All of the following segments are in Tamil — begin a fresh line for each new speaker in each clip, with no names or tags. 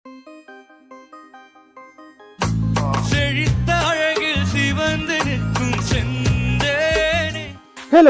Hello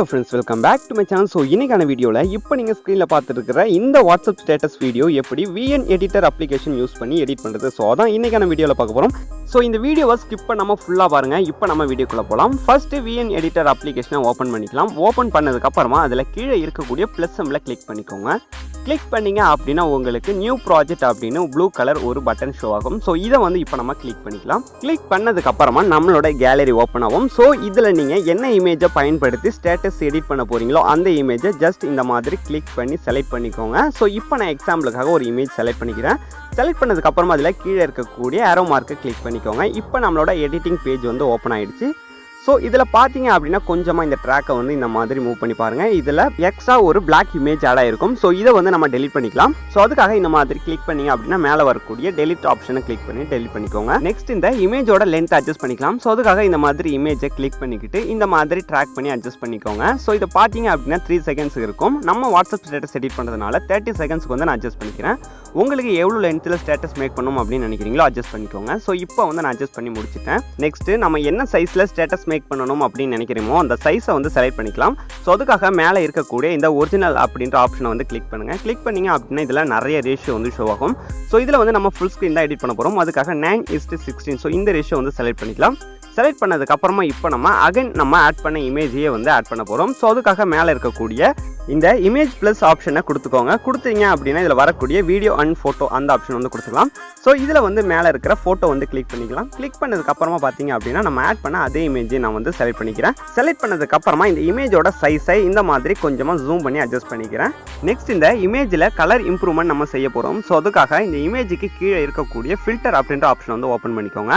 friends, welcome back to my channel. So இன்னைக்கான வீடியோல இப்போ நீங்க ஸ்கிரீன்ல பார்த்துட்டு இருக்கிற இந்த வாட்ஸ்அப் ஸ்டேட்டஸ் வீடியோ எப்படி VN எடிட்டர் அப்ளிகேஷன் யூஸ் பண்ணி எடிட் பண்றது. ஸோ அதான் இன்னைக்கான வீடியோல பார்க்க போறோம். ஸோ இந்த வீடியோவை ஸ்கிப் பண்ணாம ஃபுல்லா பாருங்க. இப்போ நம்ம வீடியோக்குள்ள போகலாம். ஃபர்ஸ்ட் VN எடிட்டர் அப்ளிகேஷனை ஓப்பன் பண்ணிக்கலாம். ஓப்பன் பண்ணதுக்கு அப்புறமா அதுல கீழே இருக்கக்கூடிய பிளஸ் சிம்பலை கிளிக் பண்ணிக்கோங்க. கிளிக் பண்ணீங்க அப்படின்னா உங்களுக்கு நியூ ப்ராஜெக்ட் அப்படின்னு ப்ளூ கலர் ஒரு பட்டன் ஷோ ஆகும். ஸோ இதை வந்து இப்போ நம்ம கிளிக் பண்ணிக்கலாம். கிளிக் பண்ணதுக்கு அப்புறமா நம்மளோட கேலரி ஓப்பன் ஆகும். ஸோ இதில் நீங்கள் என்ன இமேஜை பயன்படுத்தி ஸ்டேட்டஸ் எடிட் பண்ண போறீங்களோ அந்த இமேஜை ஜஸ்ட் இந்த மாதிரி கிளிக் பண்ணி செலக்ட் பண்ணிக்கோங்க. ஸோ இப்போ நான் எக்ஸாம்பிளுக்காக ஒரு இமேஜ் செலக்ட் பண்ணிக்கிறேன். செலக்ட் பண்ணதுக்கு அப்புறமா அதில் கீழே இருக்கக்கூடிய ஏரோ மார்க்கை கிளிக் பண்ணிக்கோங்க. இப்போ நம்மளோட எடிட்டிங் பேஜ் வந்து ஓப்பன் ஆயிடுச்சு. ஸோ இதில் பார்த்தீங்க அப்படின்னா கொஞ்சமாக இந்த ட்ராக்கை வந்து இந்த மாதிரி மூவ் பண்ணி பாருங்கள். இதில் எக்ஸ்ட்ரா ஒரு பிளாக் இமேஜ் ஆட் ஆகிருக்கும். ஸோ இதை வந்து நம்ம டெலிட் பண்ணிக்கலாம். ஸோ அதுக்காக இந்த மாதிரி கிளிக் பண்ணிங்க அப்படின்னா மேலே வரக்கூடிய டெலிட் ஆப்ஷனை கிளிக் பண்ணி டெலிட் பண்ணிக்கோங்க. நெக்ஸ்ட் இந்த இமேஜோட லென்த் அட்ஜஸ்ட் பண்ணிக்கலாம். ஸோ அதுக்காக இந்த மாதிரி இமேஜை கிளிக் பண்ணிக்கிட்டு இந்த மாதிரி ட்ராக் பண்ணி அட்ஜஸ்ட் பண்ணிக்கோங்க. ஸோ இதை பார்த்தீங்க அப்படின்னா 3 செகண்ட்ஸ் இருக்கும். நம்ம வாட்ஸ்அப் ஸ்டேட்டஸ் எடிட் பண்ணுறதுனால 30 செகண்ட்ஸ்க்கு வந்து நான் அட்ஜஸ்ட் பண்ணிக்கிறேன். உங்களுக்கு எவ்வளோ லென்த்தில் ஸ்டேட்டஸ் மேக் பண்ணணும் அப்படின்னு நினைக்கிறீங்களோ அட்ஜஸ்ட் பண்ணிக்கோங்க. ஸோ இப்போ வந்து நான் அட்ஜஸ்ட் பண்ணி முடிச்சிட்டேன். நெக்ஸ்ட் நம்ம என்ன சைஸில் ஸ்டேட்டஸ் மேக் பண்ணணும் அப்படின்னு நினைக்கிறோமோ அந்த சைஸை வந்து செலக்ட் பண்ணிக்கலாம். ஸோ அதுக்காக மேலே இருக்கக்கூடிய இந்த ஒரிஜினல் அப்படின்ற ஆப்ஷனை வந்து கிளிக் பண்ணுங்க. கிளிக் பண்ணீங்க அப்படின்னா இதில் நிறைய ரேஷியோ வந்து ஷோ ஆகும். ஸோ இதில் வந்து நம்ம ஃபுல் ஸ்க்ரீன் தான் எடிட் பண்ண போகிறோம். அதுக்காக 9:16. ஸோ இந்த ரேஷியோ வந்து செலக்ட் பண்ணிக்கலாம். செலக்ட் பண்ணதுக்கு அப்புறமா இப்போ நம்ம ஆட் பண்ண இமேஜையே வந்து ஆட் பண்ண போகிறோம். ஸோ அதுக்காக மேலே இருக்கக்கூடிய இந்த இமேஜ் ப்ளஸ் ஆப்ஷனை கொடுத்துக்கோங்க. கொடுத்தீங்க அப்படின்னா இதில் வரக்கூடிய வீடியோ அண்ட் ஃபோட்டோ அந்த ஆப்ஷன் வந்து கொடுத்துக்கலாம். ஸோ இதில் வந்து மேலே இருக்கிற ஃபோட்டோ வந்து கிளிக் பண்ணிக்கலாம். கிளிக் பண்ணதுக்கு அப்புறமா பார்த்தீங்க அப்படின்னா நம்ம ஆட் பண்ண அதே இமேஜை நான் வந்து செலக்ட் பண்ணிக்கிறேன். செலக்ட் பண்ணதுக்கு அப்புறமா இந்த இமேஜோட சைஸை இந்த மாதிரி கொஞ்சமாக ஜூம் பண்ணி அட்ஜஸ்ட் பண்ணிக்கிறேன். நெக்ஸ்ட் இந்த இமேஜில் கலர் இம்ப்ரூவ்மெண்ட் நம்ம செய்ய போகிறோம். ஸோ அதுக்காக இந்த இமேஜுக்கு கீழே இருக்கக்கூடிய ஃபில்டர் அப்படின்ற ஆப்ஷன் வந்து ஓப்பன் பண்ணிக்கோங்க.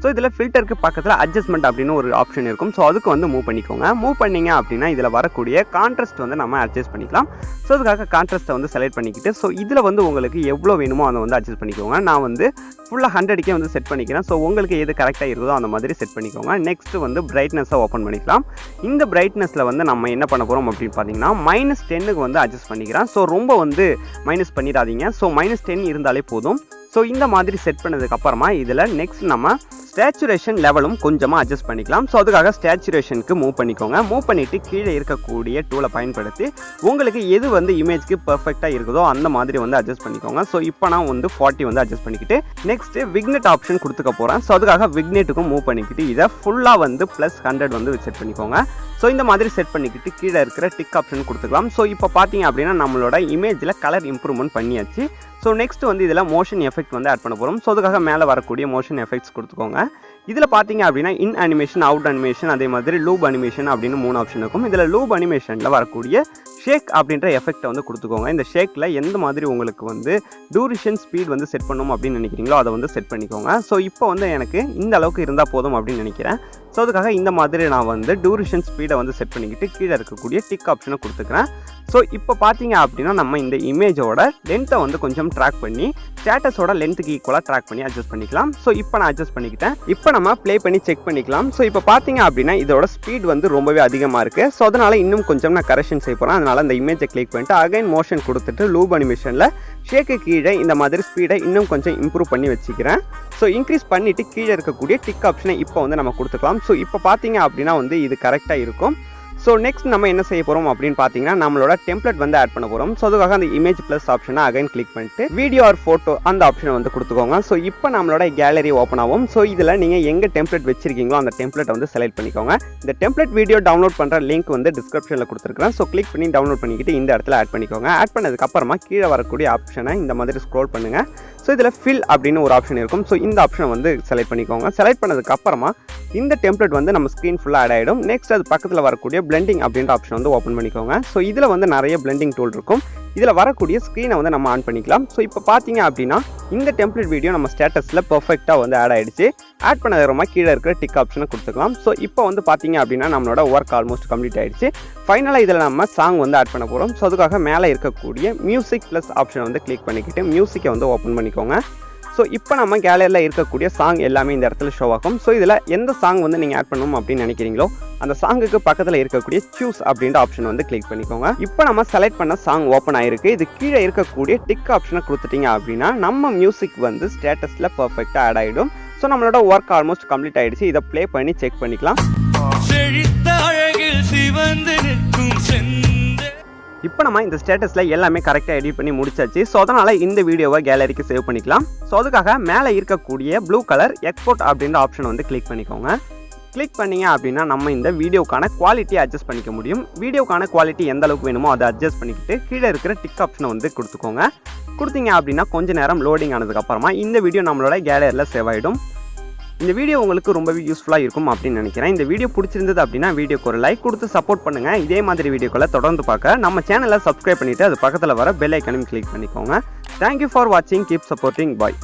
ஸோ இதில் ஃபில்டருக்கு பக்கத்தில் அட்ஜஸ்ட்மெண்ட் அப்படின்னு ஒரு ஆப்ஷன் இருக்கும். ஸோ அதுக்கு வந்து மூவ் பண்ணிக்கோங்க. மூவ் பண்ணிங்க அப்படின்னா இதில் வரக்கூடிய கான்ட்ராஸ்ட் வந்து நம்ம அட்ஜஸ்ட் பண்ணிக்கலாம். ஸோ அதுக்காக கான்ட்ராஸ்ட்டை வந்து செலக்ட் பண்ணிக்கிட்டு ஸோ இதில் வந்து உங்களுக்கு எவ்வளோ வேணுமோ அதை வந்து அட்ஜஸ்ட் பண்ணிக்கோங்க. நான் வந்து ஃபுல்லாக 100க்கே வந்து செட் பண்ணிக்கிறேன். ஸோ உங்களுக்கு எது கரெக்டாக இருக்குதோ அந்த மாதிரி செட் பண்ணிக்கோங்க. நெக்ஸ்ட் வந்து பிரைட்னஸை ஓப்பன் பண்ணிக்கலாம். இந்த பிரைட்னஸில் வந்து நம்ம என்ன பண்ண போகிறோம் அப்படின்னு பார்த்தீங்கன்னா -10க்கு வந்து அட்ஜஸ்ட் பண்ணிக்கிறேன். ஸோ ரொம்ப வந்து மைனஸ் பண்ணிடாதீங்க. ஸோ -10 இருந்தாலே போதும். ஸோ இந்த மாதிரி செட் பண்ணதுக்கு அப்புறமா இதில் நெக்ஸ்ட் நம்ம ஸ்டேச்சுரேஷன் லெவலும் கொஞ்சமாக அட்ஜஸ்ட் பண்ணிக்கலாம். ஸோ அதுக்காக ஸ்டேச்சுரேஷனுக்கு மூவ் பண்ணிக்கோங்க. மூவ் பண்ணிவிட்டு கீழே இருக்கக்கூடிய டூலை பயன்படுத்தி உங்களுக்கு எது வந்து இமேஜ்க்கு பர்ஃபெக்டாக இருக்குதோ அந்த மாதிரி வந்து அட்ஜஸ்ட் பண்ணிக்கோங்க. ஸோ இப்போ நான் வந்து 40 வந்து அட்ஜஸ்ட் பண்ணிக்கிட்டு நெக்ஸ்ட் விக்னெட் ஆப்ஷன் கொடுத்துக்க போகிறேன். ஸோ அதுக்காக விக்னெட்டுக்கும் மூவ் பண்ணிக்கிட்டு இதை ஃபுல்லாக வந்து +100 வந்து செட் பண்ணிக்கோங்க. ஸோ இந்த மாதிரி செட் பண்ணிக்கிட்டு கீழே இருக்கிற டிக் ஆப்ஷன் கொடுத்துக்கலாம். ஸோ இப்போ பார்த்தீங்க அப்படின்னா நம்மளோட இமேஜில் கலர் இம்ப்ரூவ்மெண்ட் பண்ணியாச்சு. ஸோ நெக்ஸ்ட் வந்து இதில் மோஷன் எஃபெக்ட் வந்து ஆட் பண்ண போகிறோம். ஸோ அதுக்காக மேலே வரக்கூடிய மோஷன் எஃபெக்ட்ஸ் கொடுத்துக்கோங்க. இதில் பார்த்தீங்க அப்படின்னா இன் அனிமேஷன், அவுட் அனிமேஷன், அதே மாதிரி லூப் அனிமேஷன் அப்படின்னு 3 ஆப்ஷன் இருக்கும். இதில் லூப் அனிமேஷனில் வரக்கூடிய ஷேக் அப்படின்ற எஃபெக்ட்டை வந்து கொடுத்துக்கோங்க. இந்த ஷேக்கில் எந்த மாதிரி உங்களுக்கு வந்து டூரேஷன் ஸ்பீட் வந்து செட் பண்ணணும் அப்படின்னு நினைக்கிறீங்களோ அதை வந்து செட் பண்ணிக்கோங்க. ஸோ இப்போ வந்து எனக்கு இந்த அளவுக்கு இருந்தால் போதும் அப்படின்னு நினைக்கிறேன். ஸோ அதுக்காக இந்த மாதிரி நான் வந்து டூரேஷன் ஸ்பீடை வந்து செட் பண்ணிக்கிட்டு கீழே இருக்கக்கூடிய டிக் ஆப்ஷனை கொடுத்துக்கிறேன். ஸோ இப்போ பார்த்தீங்க அப்படின்னா நம்ம இந்த இமேஜோட லென்த்தை வந்து கொஞ்சம் ட்ராக் பண்ணி ஸ்டேட்டஸோட லென்த்துக்கு ஈக்குவலாக ட்ராக் பண்ணி அட்ஜஸ்ட் பண்ணிக்கலாம். ஸோ இப்போ நான் அட்ஜஸ்ட் பண்ணிக்கிட்டேன். இப்போ நம்ம ப்ளே பண்ணி செக் பண்ணிக்கலாம். ஸோ இப்போ பார்த்தீங்க அப்படின்னா இதோட ஸ்பீட் வந்து ரொம்பவே அதிகமாக இருக்குது. ஸோ அதனால் இன்னும் கொஞ்சம் நான் கரெக்ஷன் செய்ய போகிறேன். அதனால் அந்த இமேஜை கிளிக் பண்ணிட்டு அகைன் மோஷன் கொடுத்துட்டு லூப் அனிமேஷனில் ஷேக்கு கீழே இந்த மாதிரி ஸ்பீடை இன்னும் கொஞ்சம் இம்ப்ரூவ் பண்ணி வச்சுக்கிறேன். ஸோ இன்க்ரீஸ் பண்ணிவிட்டு கீழே இருக்கக்கூடிய டிக் ஆப்ஷனை இப்போ வந்து நம்ம கொடுத்துக்கலாம். ஸோ இப்போ பார்த்தீங்க அப்படின்னா வந்து இது கரெக்டாக இருக்கும். ஸோ நெக்ஸ்ட் நம்ம என்ன செய்ய போகிறோம் அப்படின்னு பார்த்தீங்கன்னா நம்மளோட டெம்ப்ளேட் வந்து ஆட் பண்ண போகிறோம். ஸோ அதுக்காக அந்த இமேஜ் ப்ளஸ் ஆப்ஷனை அகைன் கிளிக் பண்ணிட்டு வீடியோ ஆர் ஃபோட்டோ அந்த ஆப்ஷனை வந்து கொடுத்துக்கோங்க. ஸோ இப்போ நம்மளோட கேலரி ஓப்பன் ஆகும். ஸோ இதில் நீங்கள் எங்கே டெம்ப்ளேட் வச்சிருக்கீங்களோ அந்த டெம்ப்ளேட்டை வந்து செலக்ட் பண்ணிக்கோங்க. இந்த டெம்ப்ளேட் வீடியோ டவுன்லோட் பண்ணுற லிங்க் வந்து டிஸ்கிரிப்ஷனில் கொடுத்துருக்கேன். ஸோ கிளிக் பண்ணி டவுன்லோட் பண்ணிக்கிட்டு இந்த இடத்துல ஆட் பண்ணிக்கோங்க. ஆட் பண்ணதுக்கு அப்புறமா கீழே வரக்கூடிய ஆப்ஷனை இந்த மாதிரி ஸ்க்ரோல் பண்ணுங்கள். ஸோ இதில் ஃபில் அப்படின்னு ஒரு ஆப்ஷன் இருக்கும். ஸோ இந்த ஆப்ஷனை வந்து செலக்ட் பண்ணிக்கோங்க. செலக்ட் பண்ணதுக்கு அப்புறமா இந்த டெம்ப்ளேட் வந்து நம்ம ஸ்க்ரீன் ஃபுல்லாக ஆட் ஆகிடும். நெக்ஸ்ட் அது பக்கத்தில் வரக்கூடிய பிளெண்டிங் அப்படின்ற ஆப்ஷன் வந்து ஓப்பன் பண்ணிக்கோங்க. ஸோ இதில் வந்து நிறைய பிளெண்டிங் டூல் இருக்கும். இதில் வரக்கூடிய ஸ்க்ரீனை வந்து நம்ம ஆன் பண்ணிக்கலாம். ஸோ இப்போ பார்த்தீங்க அப்படின்னா இந்த டெம்ப்ளேட் வீடியோ நம்ம ஸ்டேட்டஸில் பர்ஃபெக்டாக வந்து ஆட் ஆகிடுச்சு. ஆட் பண்ணதுமா கீழே இருக்கிற டிக் ஆப்ஷனை கொடுத்துக்கலாம். ஸோ இப்போ வந்து பார்த்தீங்க அப்படின்னா நம்மளோட ஒர்க் ஆல்மோஸ்ட் கம்ப்ளீட் ஆகிடுச்சு. ஃபைனலாக இதில் நம்ம சாங் வந்து ஆட் பண்ண போகிறோம். ஸோ அதுக்காக மேலே இருக்கக்கூடிய மியூசிக் ப்ளஸ் ஆப்ஷனை வந்து கிளிக் பண்ணிக்கிட்டு மியூசிக்கை வந்து ஓப்பன் பண்ணிக்கோங்க. ஸோ இப்போ நம்ம கேலரியில் இருக்கக்கூடிய சாங் எல்லாமே இந்த இடத்துல ஷோ ஆகும். ஸோ இதில் எந்த சாங் வந்து நீங்கள் ஆட் பண்ணணும் அப்படின்னு நினைக்கிறீங்களோ அந்த சாங்குக்கு பக்கத்தில் இருக்கக்கூடிய சூஸ் அப்படின்ற ஆப்ஷன் வந்து கிளிக் பண்ணிக்கோங்க. இப்போ நம்ம செலக்ட் பண்ண சாங் ஓப்பன் ஆயிருக்கு. இது கீழே இருக்கக்கூடிய டிக் ஆப்ஷனை கொடுத்துட்டீங்க அப்படின்னா நம்ம மியூசிக் வந்து ஸ்டேட்டஸில் பர்ஃபெக்டாக ஆட் ஆகிடும். ஸோ நம்மளோட ஒர்க் ஆல்மோஸ்ட் கம்ப்ளீட் ஆகிடுச்சு. இதை ப்ளே பண்ணி செக் பண்ணிக்கலாம். இப்போ நம்ம இந்த ஸ்டேட்டஸில் எல்லாமே கரெக்டாக எடிட் பண்ணி முடிச்சாச்சு. ஸோ அதனால் இந்த வீடியோவை கேலரிக்கு சேவ் பண்ணிக்கலாம். ஸோ அதுக்காக மேலே இருக்கக்கூடிய ப்ளூ கலர் எக்ஸ்போர்ட் அப்படின்ற ஆப்ஷனை வந்து கிளிக் பண்ணிக்கோங்க. கிளிக் பண்ணிங்க அப்படின்னா நம்ம இந்த வீடியோக்கான குவாலிட்டியை அட்ஜஸ்ட் பண்ணிக்க முடியும். வீடியோக்கான குவாலிட்டி எந்த அளவுக்கு வேணுமோ அதை அட்ஜஸ்ட் பண்ணிக்கிட்டு கீழே இருக்கிற டிக் ஆப்ஷனை வந்து கொடுத்துக்கோங்க. கொடுத்தீங்க அப்படின்னா கொஞ்சம் நேரம் லோடிங் ஆனதுக்கப்புறமா இந்த வீடியோ நம்மளோட கேலரியில் சேவ் ஆகிடும். இந்த வீடியோ உங்களுக்கு ரொம்பவே யூஸ்ஃபுல்லாக இருக்கும் அப்படின்னு நினைக்கிறேன். இந்த வீடியோ பிடிச்சிருந்தது அப்படின்னா வீடியோக்கு ஒரு லைக் கொடுத்து சப்போர்ட் பண்ணுங்கள். இதே மாதிரி வீடியோக்களை தொடர்ந்து பார்க்க நம்ம சேனலை சப்ஸ்கிரைப் பண்ணிவிட்டு அது பக்கத்தில் வர பெல் ஐக்கனையும் கிளிக் பண்ணிக்கோங்க. தேங்க்யூ ஃபார் வாட்சிங். கீப் சப்போர்ட்டிங். பாய்.